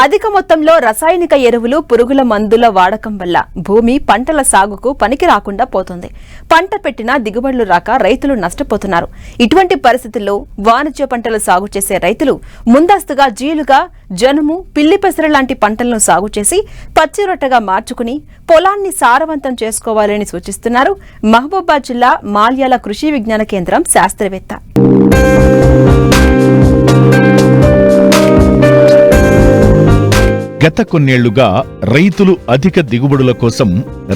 అధిక మొత్తంలో రసాయనిక ఎరువులు, పురుగుల మందుల వాడకం వల్ల భూమి పంటల సాగుకు పనికి రాకుండా పోతుంది. పంట పెట్టినా దిగుబడులు రాక రైతులు నష్టపోతున్నారు. ఇటువంటి పరిస్థితుల్లో వాణిజ్య పంటలు సాగు చేసే రైతులు ముందస్తుగా జీలుగా, జనుము, పిల్లి పెసర లాంటి పంటలను సాగు చేసి పచ్చిరొట్టగా మార్చుకుని పొలాన్ని సారవంతం చేసుకోవాలని సూచిస్తున్నారు మహబూబాబాద్ జిల్లా మాల్యాల కృషి విజ్ఞాన కేంద్రం శాస్త్రవేత్త. గత కొన్నేళ్లుగా రైతులు అధిక దిగుబడుల కోసం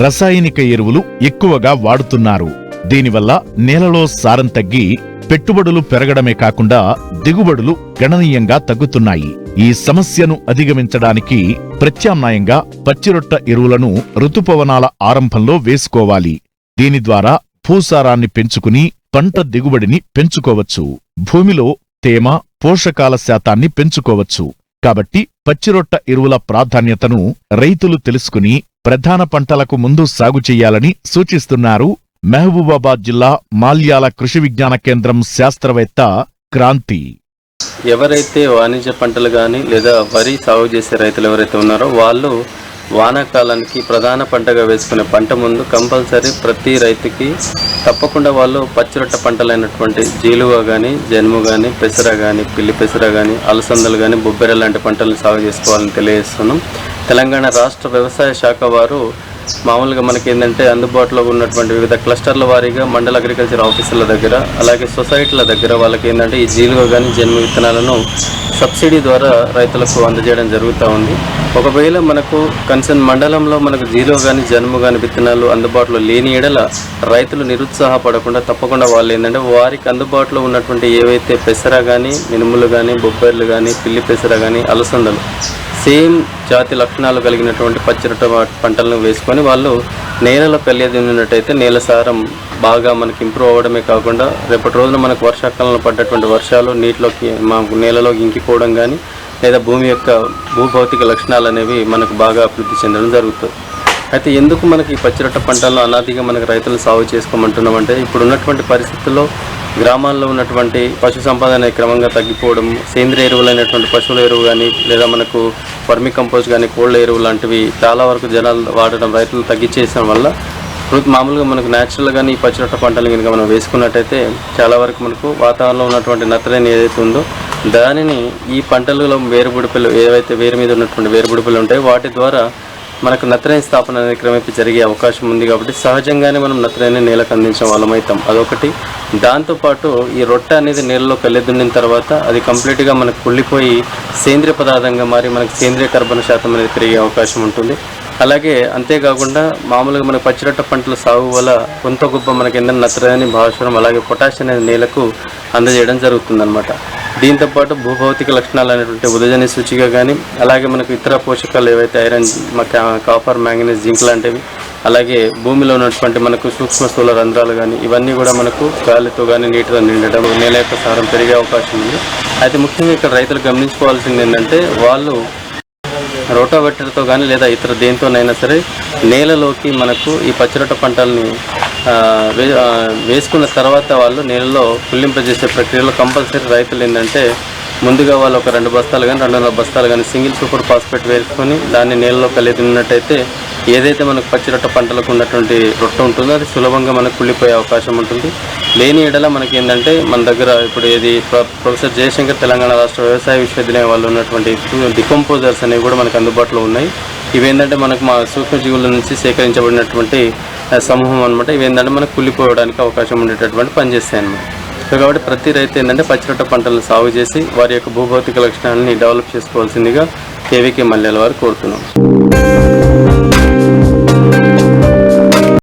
రసాయనిక ఎరువులు ఎక్కువగా వాడుతున్నారు. దీనివల్ల నేలలో సారం తగ్గి పెట్టుబడులు పెరగడమే కాకుండా దిగుబడులు గణనీయంగా తగ్గుతున్నాయి. ఈ సమస్యను అధిగమించడానికి ప్రత్యామ్నాయంగా పచ్చిరొట్ట ఎరువులను రుతుపవనాల ఆరంభంలో వేసుకోవాలి. దీని ద్వారా భూసారాన్ని పెంచుకుని పంట దిగుబడిని పెంచుకోవచ్చు. భూమిలో తేమ, పోషకాల శాతాన్ని పెంచుకోవచ్చు. కాబట్టి పచ్చిరొట్ట ఎరువుల ప్రాధాన్యతను రైతులు తెలుసుకుని ప్రధాన పంటలకు ముందు సాగు చెయ్యాలని సూచిస్తున్నారు మహబూబాబాద్ జిల్లా మాల్యాల కృషి విజ్ఞాన కేంద్రం శాస్త్రవేత్త క్రాంతి. ఎవరైతే వాణిజ్య పంటలు కానీ లేదా వరి సాగు చేసే రైతులు ఎవరైతే ఉన్నారో వాళ్ళు వానాకాలానికి ప్రధాన పంటగా వేసుకునే పంట ముందు కంపల్సరీ ప్రతి రైతుకి తప్పకుండా వాళ్ళు పచ్చిరొట్ట పంటలైనటువంటి జీలువ కానీ, జనుము కానీ, పెసర కానీ, పిల్లి పెసర కానీ, అలసందలు కానీ, బొబ్బెర లాంటి పంటలను సాగు చేసుకోవాలని తెలియజేస్తున్నాం. తెలంగాణ రాష్ట్ర వ్యవసాయ శాఖ వారు మామూలుగా మనకి ఏంటంటే అందుబాటులో ఉన్నటువంటి వివిధ క్లస్టర్ల వారీగా మండల అగ్రికల్చర్ ఆఫీసర్ల దగ్గర, అలాగే సొసైటీల దగ్గర వాళ్ళకి ఏంటంటే ఈ జీలువ కానీ, జనుము విత్తనాలను సబ్సిడీ ద్వారా రైతులకు అందజేయడం జరుగుతూ ఉంది. ఒకవేళ మనకు కన్సర్న్ మండలంలో మనకు జీలువ కానీ, జనుము కానీ విత్తనాలు అందుబాటులో లేని ఎడల రైతులు నిరుత్సాహపడకుండా తప్పకుండా వాళ్ళు ఏంటంటే వారికి అందుబాటులో ఉన్నటువంటి ఏవైతే పెసర కానీ, మినుములు కానీ, బొబ్బర్లు కానీ, పిల్లి పెసర కానీ, అలసందలు సేమ్ జాతి లక్షణాలు కలిగినటువంటి పచ్చిరొట్ట పంటలను వేసుకొని వాళ్ళు నేలలో పెళ్ళేదిన్నట్టయితే నేల సారం బాగా మనకి ఇంప్రూవ్ అవ్వడమే కాకుండా రేపటి రోజున మనకు వర్షాకాలంలో పడ్డటువంటి వర్షాలు నీటిలోకి నేలలోకి ఇంకిపోవడం కానీ లేదా భూమి యొక్క భూభౌతిక లక్షణాలు అనేవి మనకు బాగా అభివృద్ధి చెందడం జరుగుతుంది. అయితే ఎందుకు మనకి ఈ పచ్చిరొట్ట పంటలను అనాదిగా మనకు రైతులు సాగు చేసుకోమంటున్నామంటే ఇప్పుడు ఉన్నటువంటి పరిస్థితుల్లో గ్రామాల్లో ఉన్నటువంటి పశు సంపద అనేది క్రమంగా తగ్గిపోవడం, సేంద్రియ ఎరువులైనటువంటి పశువుల ఎరువు కానీ లేదా మనకు వర్మి కంపోస్ట్ కానీ, కోళ్ళ ఎరువు లాంటివి చాలా వరకు జనాలు వాడడం రైతులు తగ్గించేయడం వల్ల మామూలుగా మనకు న్యాచురల్గానే ఈ పచ్చిరొట్ట పంటలు కనుక మనం వేసుకున్నట్టయితే చాలా వరకు మనకు వాతావరణంలో ఉన్నటువంటి నత్రజని ఏదైతే ఉందో దానిని ఈ పంటలలో వేరుబుడిపలు ఏవైతే వేరు మీద ఉన్నటువంటి వేరుబుడిపలు ఉంటాయో వాటి ద్వారా మనకు నత్రజని స్థాపన అనేది క్రమేపీ జరిగే అవకాశం ఉంది. కాబట్టి సహజంగానే మనం నత్రజని నేలకు అందించడం వాళ్ళమవుతాం. అదొకటి. దాంతోపాటు ఈ రొట్టె అనేది నేలలో కళ్ళెదుండిన తర్వాత అది కంప్లీట్గా మనకు కుళ్ళిపోయి సేంద్రియ పదార్థంగా మారి మనకు సేంద్రియ కర్బన శాతం అనేది పెరిగే అవకాశం ఉంటుంది. అలాగే అంతేకాకుండా మామూలుగా మనకు పచ్చిరొట్ట పంటల సాగు వల్ల కొంత గొప్ప మనకి ఏంటంటే నత్రజని, భాస్వరం అలాగే పొటాషియం అనేది నేలకు అందజేయడం జరుగుతుందన్నమాట. దీంతోపాటు భూభౌతిక లక్షణాలు అనేటువంటి ఉదజని సూచిక కానీ అలాగే మనకు ఇతర పోషకాలు ఏవైతే ఐరన్, కాపర్, మ్యాంగనీస్, జింక్ లాంటివి అలాగే భూమిలో ఉన్నటువంటి మనకు సూక్ష్మ స్థూల రంధ్రాలు కానీ ఇవన్నీ కూడా మనకు గాలితో కానీ నీటితో నిండడం, నేల యొక్క సారం పెరిగే అవకాశం ఉంది. అయితే ముఖ్యంగా ఇక్కడ రైతులు గమనించుకోవాల్సింది ఏంటంటే వాళ్ళు రోటావెటర్తో కానీ లేదా ఇతర దేనితోనైనా సరే నేలలోకి మనకు ఈ పచ్చిరొట్ట పంటల్ని వేసుకున్న తర్వాత వాళ్ళు నేలలో పుల్లింపజేసే ప్రక్రియలో కంపల్సరీ రైతులు ఏంటంటే ముందుగా వాళ్ళు ఒక 2 బస్తాలు కానీ 2.5 బస్తాలు కానీ సింగిల్ సూపర్ ఫాస్ఫేట్ వేసుకొని దాన్ని నేలలో కలిగినట్టయితే ఏదైతే మనకు పచ్చిరొట్ట పంటలకు ఉన్నటువంటి రొట్టె ఉంటుందో అది సులభంగా మనకు కుళ్ళిపోయే అవకాశం ఉంటుంది. లేని ఎడల మనకి ఏంటంటే మన దగ్గర ఇప్పుడు ఏది ప్రొఫెసర్ జయశంకర్ తెలంగాణ రాష్ట్ర వ్యవసాయ విశ్వవిద్యాలయం వాళ్ళు ఉన్నటువంటి డికంపోజర్స్ అనేవి కూడా మనకు అందుబాటులో ఉన్నాయి. ఇవేంటంటే మనకు మా సూక్ష్మజీవుల నుంచి సేకరించబడినటువంటి సమూహం అనమాట. ఇవేంటంటే మనకు కుళ్ళిపోవడానికి అవకాశం ఉండేటటువంటి పనిచేస్తాయి అన్నమాట. కాబట్టి ప్రతి రైతు ఏంటంటే పచ్చిరొట్ట పంటలను సాగు చేసి వారి యొక్క భూభౌతిక లక్షణాలని డెవలప్ చేసుకోవాల్సిందిగా కేవీకే మల్యాల వారు కోరుతున్నాం.